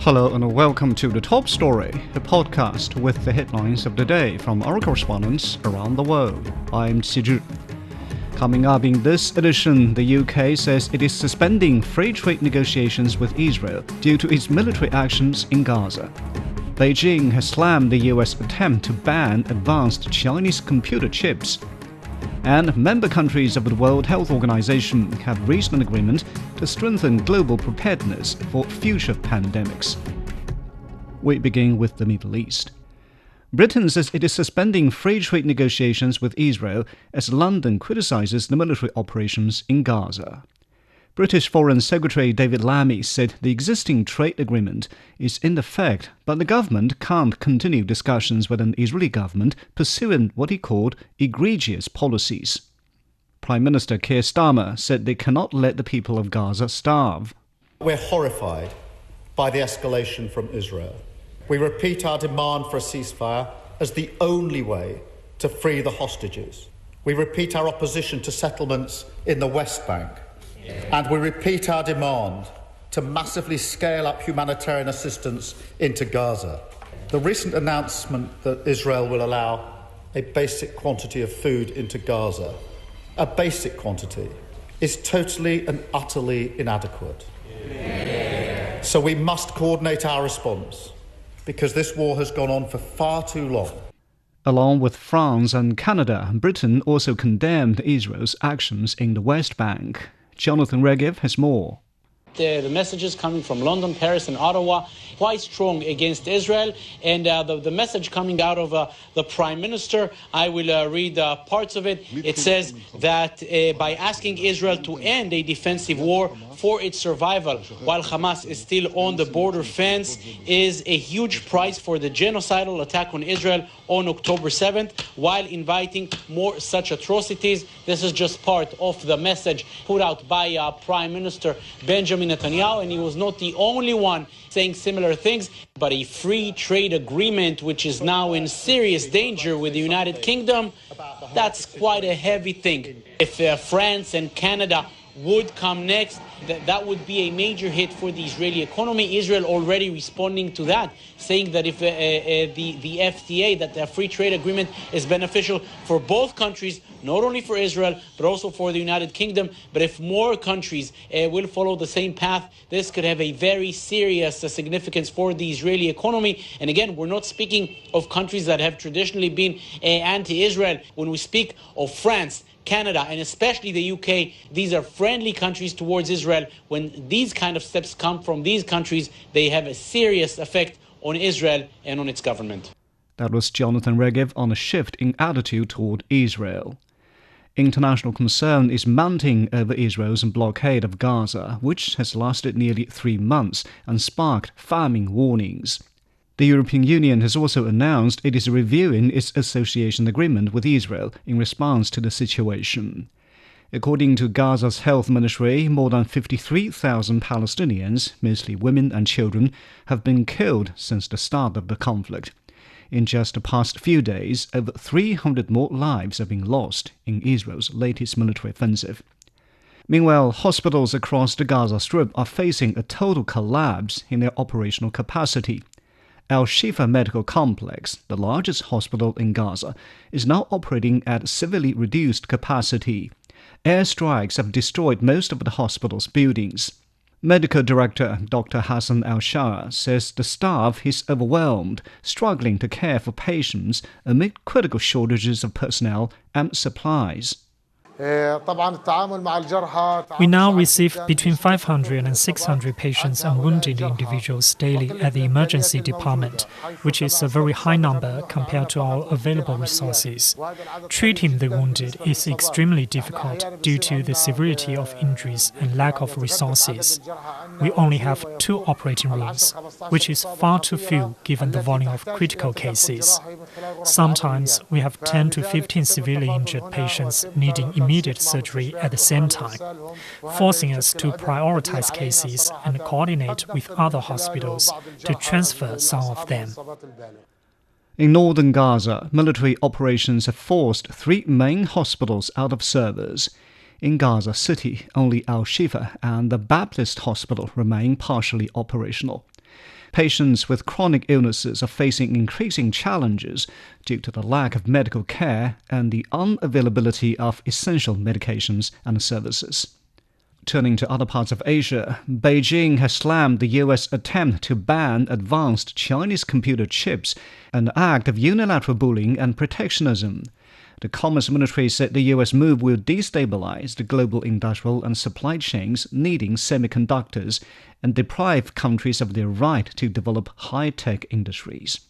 Hello and welcome to The Top Story, a podcast with the headlines of the day from our correspondents around the world. I'm Qizhi. Coming up in this edition, the UK says it is suspending free trade negotiations with Israel due to its military actions in Gaza. Beijing has slammed the US attempt to ban advanced Chinese computer chips. And member countries of the World Health Organization have reached an agreement to strengthen global preparedness for future pandemics. We begin with the Middle East. Britain says it is suspending free trade negotiations with Israel as London criticizes the military operations in Gaza. British Foreign Secretary David Lammy said the existing trade agreement is in effect, but the government can't continue discussions with an Israeli government pursuing what he called egregious policies. Prime Minister Keir Starmer said they cannot let the people of Gaza starve. We're horrified by the escalation from Israel. We repeat our demand for a ceasefire as the only way to free the hostages. We repeat our opposition to settlements in the West Bank. And we repeat our demand to massively scale up humanitarian assistance into Gaza. The recent announcement that Israel will allow a basic quantity of food into Gaza, a basic quantity, is totally and utterly inadequate. So we must coordinate our response, because this war has gone on for far too long. Along with France and Canada, Britain also condemned Israel's actions in the West Bank. Jonathan Regev has more. The messages coming from London, Paris and Ottawa quite strong against Israel, and the message coming out of the Prime Minister, I will read parts of it. It says that by asking Israel to end a defensive war for its survival while Hamas is still on the border fence is a huge price for the genocidal attack on Israel on October 7th, while inviting more such atrocities. This is just part of the message put out by Prime Minister Benjamin Netanyahu, and he was not the only one saying similar things, but a free trade agreement which is now in serious danger with the United Kingdom, that's quite a heavy thing. If France and Canada would come next, that would be a major hit for the Israeli economy. Israel already responding to that, saying that if the FTA, that the free trade agreement, is beneficial for both countries, not only for Israel, but also for the United Kingdom. But if more countries will follow the same path, this could have a very serious significance for the Israeli economy. And again, we're not speaking of countries that have traditionally been anti-Israel. When we speak of France, Canada, and especially the UK, these are friendly countries towards Israel. When these kind of steps come from these countries, they have a serious effect on Israel and on its government. That was Jonathan Regev on a shift in attitude toward Israel. International concern is mounting over Israel's blockade of Gaza, which has lasted nearly 3 months and sparked famine warnings. The European Union has also announced it is reviewing its association agreement with Israel in response to the situation. According to Gaza's health ministry, more than 53,000 Palestinians, mostly women and children, have been killed since the start of the conflict. In just the past few days, over 300 more lives have been lost in Israel's latest military offensive. Meanwhile, hospitals across the Gaza Strip are facing a total collapse in their operational capacity. Al-Shifa Medical Complex, the largest hospital in Gaza, is now operating at severely reduced capacity. Airstrikes have destroyed most of the hospital's buildings. Medical Director Dr. Hassan Al-Shah says the staff is overwhelmed, struggling to care for patients amid critical shortages of personnel and supplies. We now receive between 500 and 600 patients and wounded individuals daily at the emergency department, which is a very high number compared to our available resources. Treating the wounded is extremely difficult due to the severity of injuries and lack of resources. We only have 2 operating rooms, which is far too few given the volume of critical cases. Sometimes we have 10 to 15 severely injured patients needing immediate surgery at the same time, forcing us to prioritize cases and coordinate with other hospitals to transfer some of them. In northern Gaza, military operations have forced 3 main hospitals out of service. In Gaza City, only Al-Shifa and the Baptist Hospital remain partially operational. Patients with chronic illnesses are facing increasing challenges due to the lack of medical care and the unavailability of essential medications and services. Turning to other parts of Asia, Beijing has slammed the U.S. attempt to ban advanced Chinese computer chips, an act of unilateral bullying and protectionism. The Commerce Ministry said the U.S. move will destabilize the global industrial and supply chains needing semiconductors and deprive countries of their right to develop high-tech industries.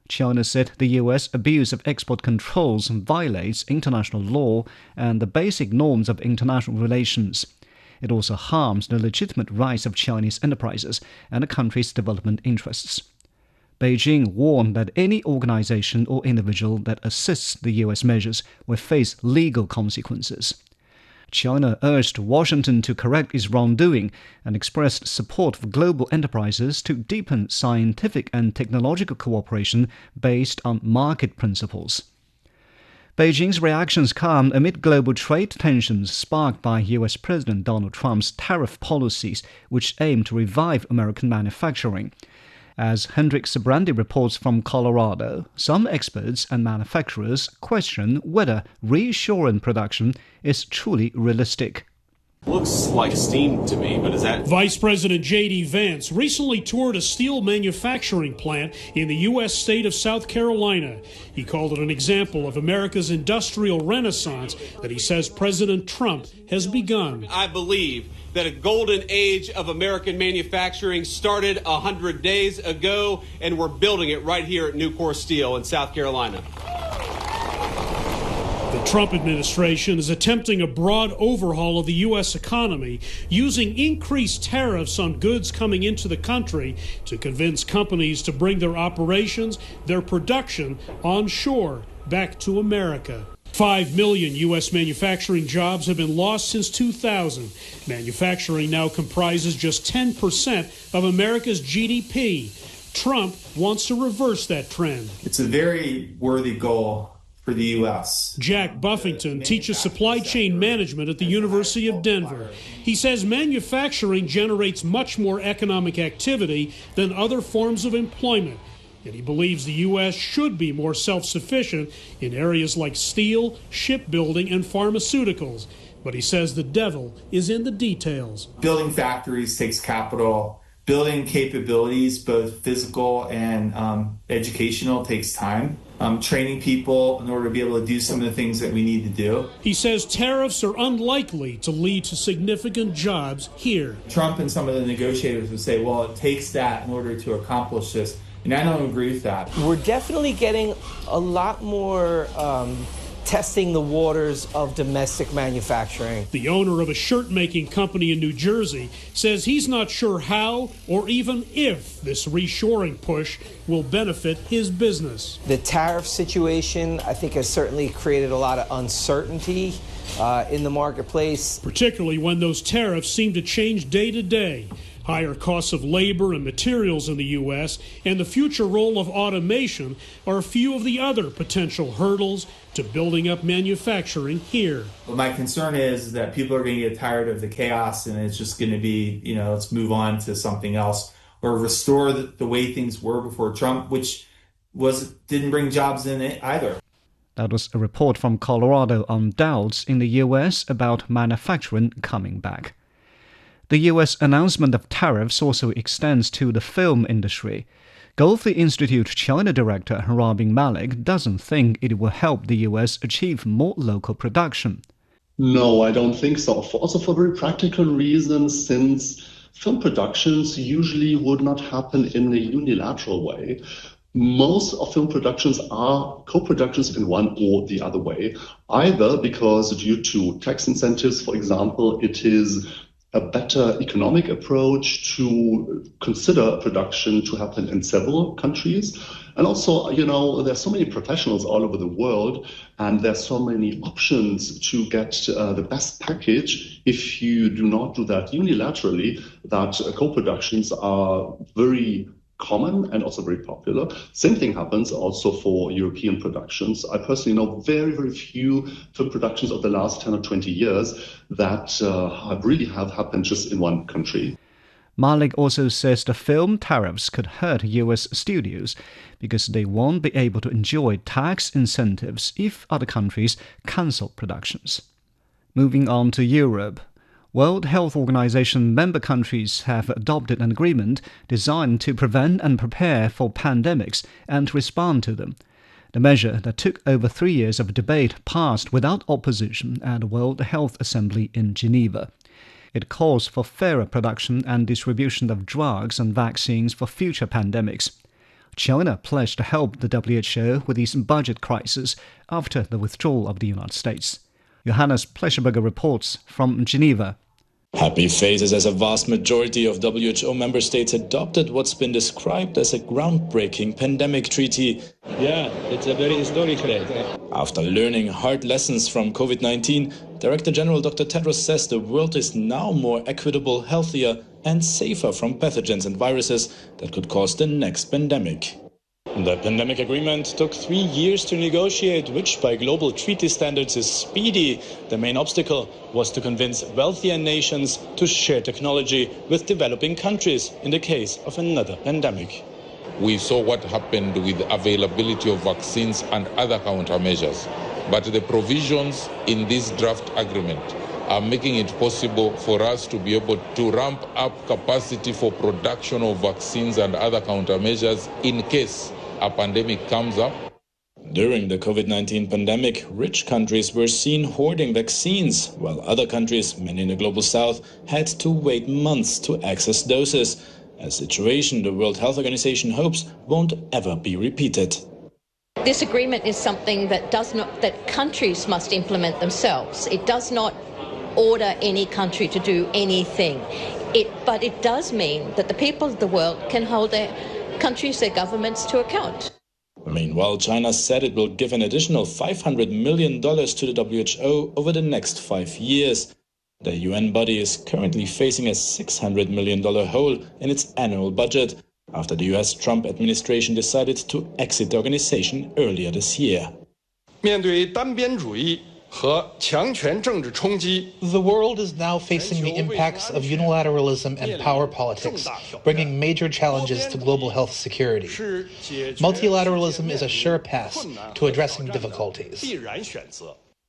China said the U.S. abuse of export controls violates international law and the basic norms of international relations. It also harms the legitimate rights of Chinese enterprises and the country's development interests. Beijing warned that any organization or individual that assists the U.S. measures will face legal consequences. China urged Washington to correct its wrongdoing and expressed support for global enterprises to deepen scientific and technological cooperation based on market principles. Beijing's reactions come amid global trade tensions sparked by U.S. President Donald Trump's tariff policies, which aim to revive American manufacturing. As Hendrik Sabrandi reports from Colorado, some experts and manufacturers question whether reshoring production is truly realistic. Looks like steam to me, but is that... Vice President J.D. Vance recently toured a steel manufacturing plant in the U.S. state of South Carolina. He called it an example of America's industrial renaissance that he says President Trump has begun. I believe that a golden age of American manufacturing started 100 days ago, and we're building it right here at Nucor Steel in South Carolina. The Trump administration is attempting a broad overhaul of the U.S. economy, using increased tariffs on goods coming into the country to convince companies to bring their operations, their production, onshore, back to America. 5 million U.S. manufacturing jobs have been lost since 2000. Manufacturing now comprises just 10% of America's GDP. Trump wants to reverse that trend. It's a very worthy goal for the U.S. Jack Buffington teaches supply chain management at the University of Denver. He says manufacturing generates much more economic activity than other forms of employment, and he believes the U.S. should be more self-sufficient in areas like steel, shipbuilding, and pharmaceuticals. But he says the devil is in the details. Building factories takes capital. Building capabilities, both physical and educational, takes time. Training people in order to be able to do some of the things that we need to do. He says tariffs are unlikely to lead to significant jobs here. Trump and some of the negotiators would say, well, it takes that in order to accomplish this. And I don't agree with that. We're definitely getting a lot more testing the waters of domestic manufacturing. The owner of a shirt-making company in New Jersey says he's not sure how or even if this reshoring push will benefit his business. The tariff situation, I think, has certainly created a lot of uncertainty in the marketplace. Particularly when those tariffs seem to change day to day. Higher costs of labor and materials in the U.S. and the future role of automation are a few of the other potential hurdles to building up manufacturing here. Well, my concern is that people are going to get tired of the chaos and it's just going to be, let's move on to something else or restore the way things were before Trump, which didn't bring jobs in it either. That was a report from Colorado on doubts in the U.S. about manufacturing coming back. The U.S. announcement of tariffs also extends to the film industry. Gulfi Institute China Director Rabin Malik doesn't think it will help the U.S. achieve more local production. No, I don't think so. Also for very practical reasons, since film productions usually would not happen in a unilateral way. Most of film productions are co-productions in one or the other way, either because due to tax incentives, for example, it is a better economic approach to consider production to happen in several countries. And also, there's so many professionals all over the world, and there's so many options to get the best package if you do not do that unilaterally, that co-productions are very common and also very popular. Same thing happens also for European productions. I personally know very, very few film productions of the last 10 or 20 years that really have happened just in one country. Malik also says the film tariffs could hurt US studios because they won't be able to enjoy tax incentives if other countries cancel productions. Moving on to Europe. World Health Organization member countries have adopted an agreement designed to prevent and prepare for pandemics and respond to them. The measure that took over 3 years of debate passed without opposition at the World Health Assembly in Geneva. It calls for fairer production and distribution of drugs and vaccines for future pandemics. China pledged to help the WHO with its budget crisis after the withdrawal of the United States. Johannes Plescheberger reports from Geneva. Happy faces as a vast majority of WHO member states adopted what's been described as a groundbreaking pandemic treaty. Yeah, it's a very historic day. After learning hard lessons from COVID-19, Director General Dr. Tedros says the world is now more equitable, healthier and safer from pathogens and viruses that could cause the next pandemic. The pandemic agreement took 3 years to negotiate, which by global treaty standards is speedy. The main obstacle was to convince wealthier nations to share technology with developing countries in the case of another pandemic. We saw what happened with the availability of vaccines and other countermeasures. But the provisions in this draft agreement are making it possible for us to be able to ramp up capacity for production of vaccines and other countermeasures in case a pandemic comes up. During the COVID-19 pandemic, rich countries were seen hoarding vaccines, while other countries, many in the global south, had to wait months to access doses, a situation the World Health Organization hopes won't ever be repeated. This agreement is something that countries must implement themselves. It does not order any country to do anything. But it does mean that the people of the world can hold their countries, their governments to account. Meanwhile, China said it will give an additional $500 million to the WHO over the next 5 years. The UN body is currently facing a $600 million hole in its annual budget after the US Trump administration decided to exit the organization earlier this year. The world is now facing the impacts of unilateralism and power politics, bringing major challenges to global health security. Multilateralism is a sure path to addressing difficulties.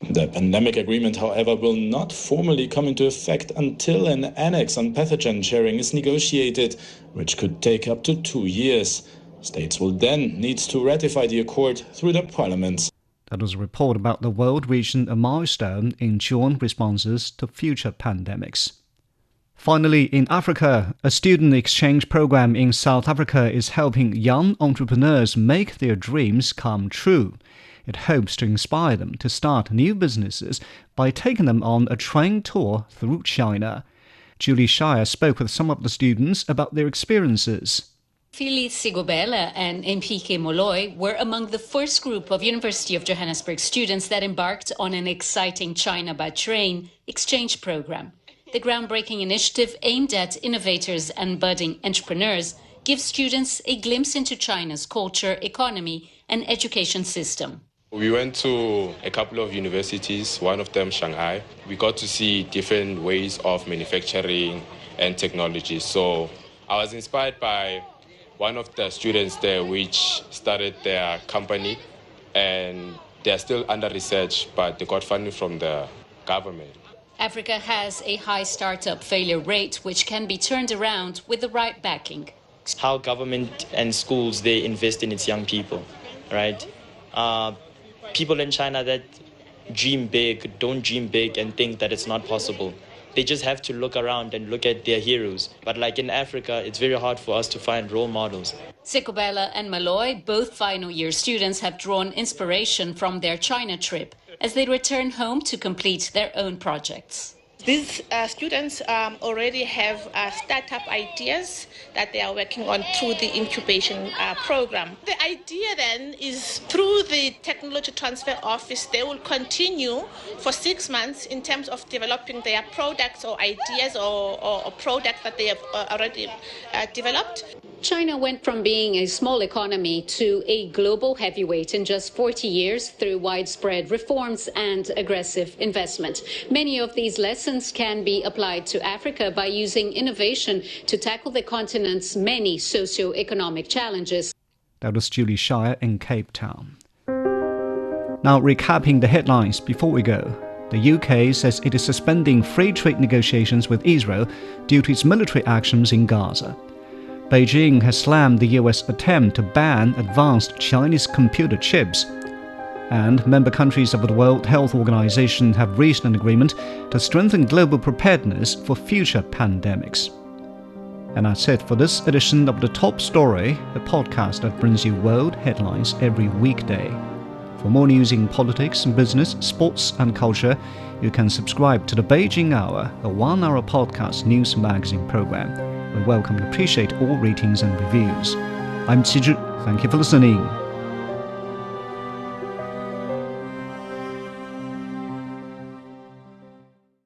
The pandemic agreement, however, will not formally come into effect until an annex on pathogen sharing is negotiated, which could take up to 2 years. States will then need to ratify the accord through their parliaments. That was a report about the world reaching a milestone in joint responses to future pandemics. Finally, in Africa, a student exchange program in South Africa is helping young entrepreneurs make their dreams come true. It hopes to inspire them to start new businesses by taking them on a train tour through China. Julie Shire spoke with some of the students about their experiences. Phyllis Sigobela and Mpike Moloi were among the first group of University of Johannesburg students that embarked on an exciting China by Train exchange program. The groundbreaking initiative aimed at innovators and budding entrepreneurs gives students a glimpse into China's culture, economy, and education system. We went to a couple of universities, one of them Shanghai. We got to see different ways of manufacturing and technology. So I was inspired by one of the students there which started their company, and they're still under research, but they got funding from the government. Africa has a high startup failure rate, which can be turned around with the right backing. How government and schools, they invest in its young people, right? People in China that dream big, don't dream big and think that it's not possible. They just have to look around and look at their heroes. But like in Africa, it's very hard for us to find role models. Sikobela and Malloy, both final year students, have drawn inspiration from their China trip as they return home to complete their own projects. These students already have startup ideas that they are working on through the incubation program. The idea then is through the technology transfer office, they will continue for 6 months in terms of developing their products or ideas or products that they have already developed. China went from being a small economy to a global heavyweight in just 40 years through widespread reforms and aggressive investment. Many of these lessons can be applied to Africa by using innovation to tackle the continent's many socio-economic challenges. That was Julie Shire in Cape Town. Now, recapping the headlines before we go. The UK says it is suspending free trade negotiations with Israel due to its military actions in Gaza. Beijing has slammed the US attempt to ban advanced Chinese computer chips. And member countries of the World Health Organization have reached an agreement to strengthen global preparedness for future pandemics. And that's it for this edition of The Top Story, a podcast that brings you world headlines every weekday. For more news in politics, business, sports and culture, you can subscribe to the Beijing Hour, a one-hour podcast news magazine program. We welcome and appreciate all ratings and reviews. I'm Qizhi. Thank you for listening.